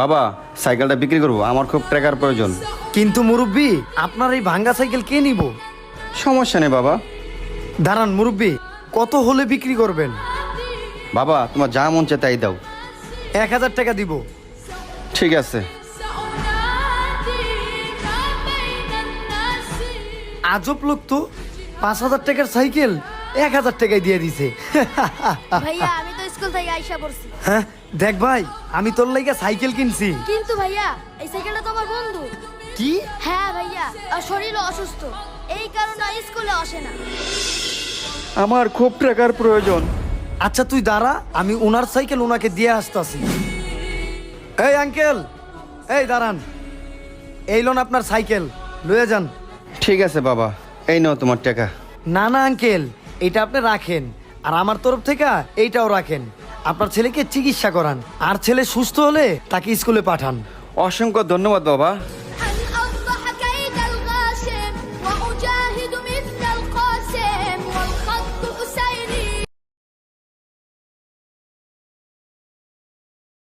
বাবা সাইকেলটা বিক্রি করবো, আমার খুব টাকার প্রয়োজন। কিন্তু মুরব্বি, আপনার এই ভাঙ্গা সাইকেল কে নিব? সমস্যা নেই বাবা। দাঁড়ান মুরব্বি, কত হলে বিক্রি করবেন? বাবা তোমার যা মন চায় তাই দাও। 1000 টাকা দিব। ঠিক আছে। আজব লোক তো, 5000 টাকার সাইকেল 1000 টাকায় দিয়ে দিছে। ভাইয়া আমি তো স্কুল থেকে আইসা পড়ছি। হ্যাঁ দেখ ভাই, আমি তোর লাইগা সাইকেল কিনছি। কিন্তু ভাইয়া এই সাইকেলটা তো আমার বন্ধু। কি? হ্যাঁ ভাইয়া, আর শরীরও অসুস্থ, এই কারণে স্কুলে আসে না। আমার খুব টাকার প্রয়োজন। আচ্ছা তুই দাঁড়া, আমি ওনার সাইকেল ওনাকে দিয়ে আসতাছি। এই আঙ্কেল, এই দাঁড়ান, এই লোন আপনার সাইকেল, লয়ে যান। ঠিক আছে বাবা, এই নাও তোমার টাকা। না না আঙ্কেল, এটা আপনি রাখেন, আর আমার তরফ থেকে এইটাও রাখেন। আপনার ছেলেকে চিকিৎসা করান, আর ছেলে সুস্থ হলে তাকে স্কুলে পাঠান। অসংখ্য ধন্যবাদ বাবা।